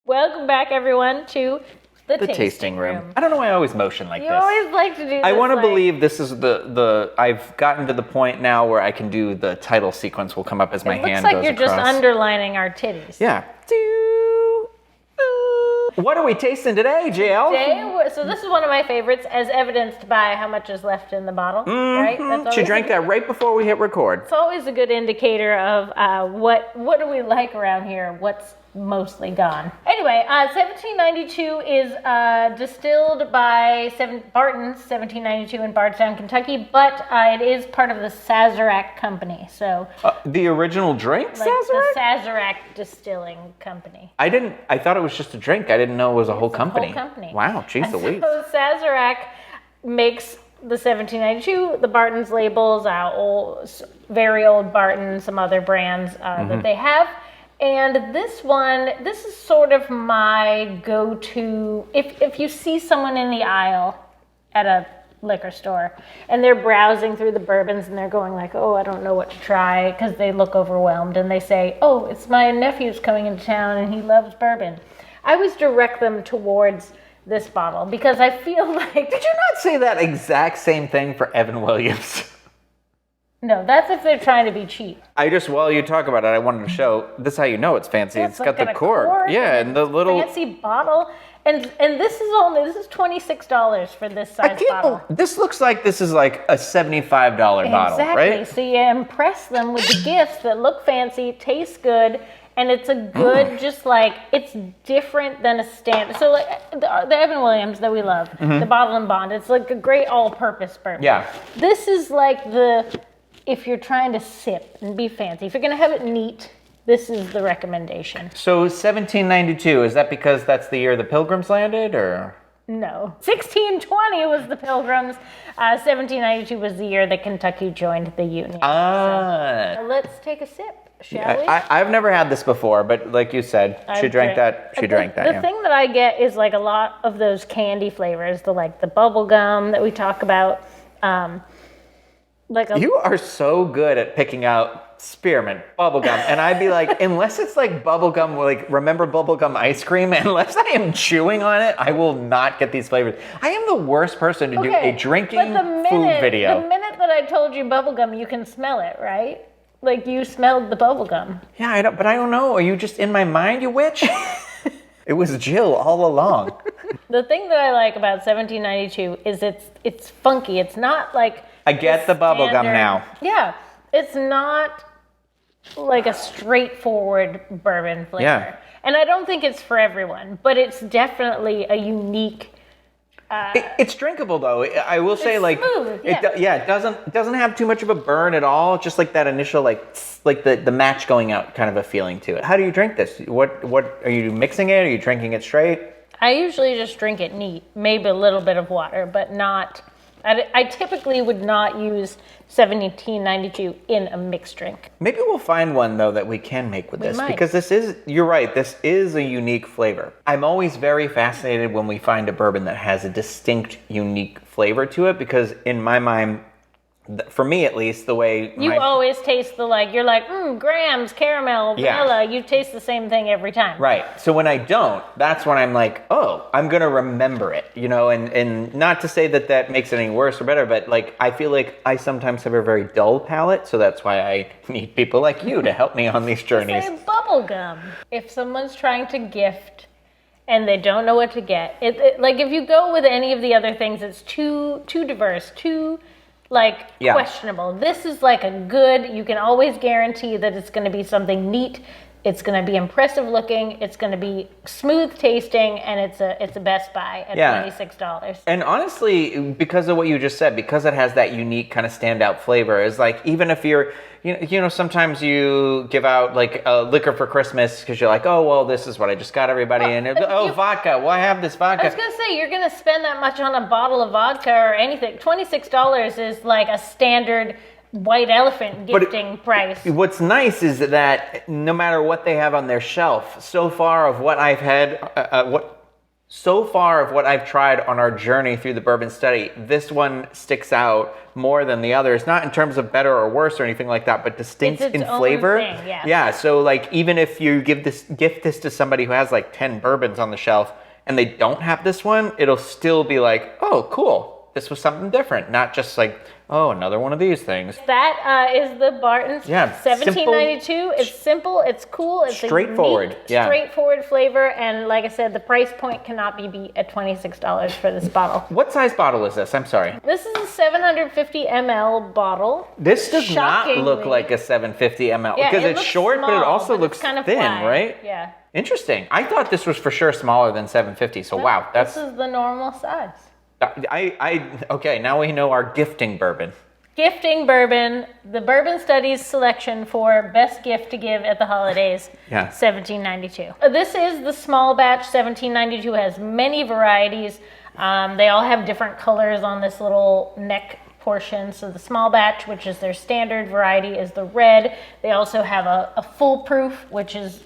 Welcome back, everyone, to the tasting room. I don't know why I always motion like You this. always like to do this. I want to believe this is the I've gotten to the point now where I can do the title sequence will come up as my hand goes across. It looks like you're just underlining our titties. Yeah. What are we tasting today, JL? Today, so this is one of my favorites, as evidenced by how much is left in the bottle, right? She drank that right before we hit record. It's always a good indicator of what do we like around here, what's mostly gone. Anyway, 1792 is distilled by Barton's 1792 in Bardstown, Kentucky, but it is part of the Sazerac Company. So the original drink, like Sazerac? the Sazerac Distilling Company. I thought it was just a drink. I didn't know it was a whole company. Whole company. Wow, jeez Louise. So Sazerac makes the 1792, the Barton's labels, very old Barton, some other brands that they have. And this is sort of my go-to. If you see someone in the aisle at a liquor store and they're browsing through the bourbons and they're going like, oh, I don't know what to try because they look overwhelmed and they say, oh, it's my nephew's coming into town and he loves bourbon. I always direct them towards this bottle because I feel like... Did you not say that exact same thing for Evan Williams? No, that's if they're trying to be cheap. While you talk about it, I wanted to show, this is how you know it's fancy. Yeah, it's got the cork. Yeah, and the little... fancy bottle. And this is $26 for this size bottle. This looks like this is like a $75 bottle, right? Exactly. So you impress them with the gifts that look fancy, taste good, and it's a good, just like, it's different than a standard. So like the Evan Williams that we love, the Bottle and Bond, it's like a great all-purpose bourbon. Yeah. This is like if you're trying to sip and be fancy, if you're going to have it neat, this is the recommendation. So 1792, is that because that's the year the Pilgrims landed, or? No. 1620 was the Pilgrims. 1792 was the year that Kentucky joined the Union. So let's take a sip, shall we? I've never had this before, but like you said, she drank that. The thing that I get is like a lot of those candy flavors, the bubble gum that we talk about. You are so good at picking out spearmint bubblegum, and I'd be like, unless it's like bubblegum, like remember bubblegum ice cream, unless I am chewing on it, I will not get these flavors. I am the worst person to do a drinking food video. The minute that I told you bubblegum, you can smell it, right? Like you smelled the bubblegum. Yeah, but I don't know. Are you just in my mind, you witch? It was Jill all along. The thing that I like about 1792 is it's funky. It's not like I get the bubblegum now. Yeah. It's not like a straightforward bourbon flavor. Yeah. And I don't think it's for everyone, but it's definitely a unique... it's drinkable though. I will say, like, smooth, it doesn't have too much of a burn at all. Just like that initial like the match going out kind of a feeling to it. How do you drink this? What are you mixing it? Are you drinking it straight? I usually just drink it neat, maybe a little bit of water, but not. I typically would not use 1792 in a mixed drink. Maybe we'll find one though that we can make with this, because you're right, this is a unique flavor. I'm always very fascinated when we find a bourbon that has a distinct, unique flavor to it, because in my mind, for me at least, the way you always taste you're like, grams, caramel, vanilla. Yeah. You taste the same thing every time. Right. So when I don't, that's when I'm like, oh, I'm going to remember it, and not to say that makes it any worse or better, but like, I feel like I sometimes have a very dull palate. So that's why I need people like you to help me on these journeys. Say bubblegum. If someone's trying to gift and they don't know what to get, like if you go with any of the other things, it's too diverse, questionable. This is like a good, you can always guarantee that it's going to be something neat, it's going to be impressive looking, it's going to be smooth tasting, and it's a best buy at $26. And honestly, because of what you just said, because it has that unique kind of standout flavor, is like, even if you're, sometimes you give out like a liquor for Christmas because you're like, oh, well, this is what I just got everybody, vodka. Well, I have this vodka. I was going to say, you're going to spend that much on a bottle of vodka or anything. $26 is like a standard white elephant gifting price. What's nice is that no matter what they have on their shelf, so far of what I've had, So far of what I've tried on our journey through the bourbon study, this one sticks out more than the others, not in terms of better or worse or anything like that, but distinct It's its in own flavor. thing, yeah. Yeah, so like even if you gift this to somebody who has like 10 bourbons on the shelf and they don't have this one, it'll still be like, oh, cool. This was something different, not just like, oh, another one of these things. That is the Barton's 1792. It's simple, it's cool, it's straightforward. A unique, straightforward flavor, and like I said, the price point cannot be beat at $26 for this bottle. What size bottle is this? I'm sorry. This is a 750 ml bottle. This does not look like a 750 ml because it's short, small, but it also but looks kind of thin, flat. right? Yeah. Interesting. I thought this was for sure smaller than 750. So wow, this is the normal size. Okay, now we know our gifting bourbon. Gifting bourbon, the Bourbon Studies selection for best gift to give at the holidays, 1792. This is the small batch. 1792 has many varieties. They all have different colors on this little neck portion. So the small batch, which is their standard variety, is the red. They also have a full proof, which is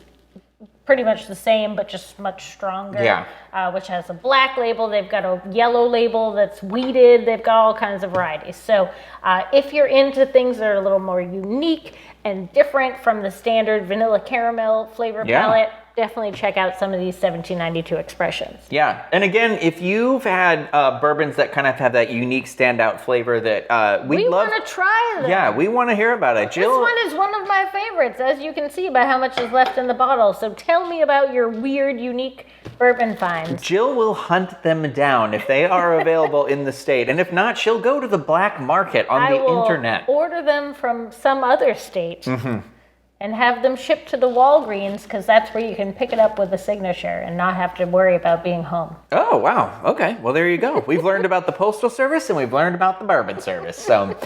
pretty much the same, but just much stronger, which has a black label. They've got a yellow label that's wheated. They've got all kinds of varieties. So if you're into things that are a little more unique and different from the standard vanilla caramel flavor palette, definitely check out some of these 1792 expressions. Yeah, and again, if you've had bourbons that kind of have that unique standout flavor that we want to try them. Yeah, we want to hear about it. Jill, this one is one of my favorites, as you can see by how much is left in the bottle. So tell me about your weird, unique bourbon finds. Jill will hunt them down if they are available in the state. And if not, she'll go to the black market on the internet. Order them from some other state. And have them shipped to the Walgreens, because that's where you can pick it up with a signature and not have to worry about being home. Oh, wow. Okay. Well, there you go. We've learned about the Postal Service and we've learned about the Bourbon Service. So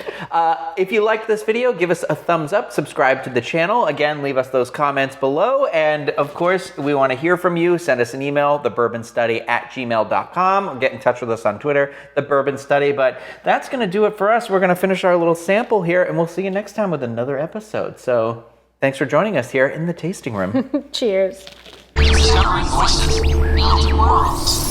if you liked this video, give us a thumbs up, subscribe to the channel. Again, leave us those comments below. And of course, we want to hear from you. Send us an email, thebourbonstudy@gmail.com. Get in touch with us on Twitter, The Bourbon Study. But that's going to do it for us. We're going to finish our little sample here and we'll see you next time with another episode. So thanks for joining us here in the tasting room. Cheers. Discovering voices, building worlds.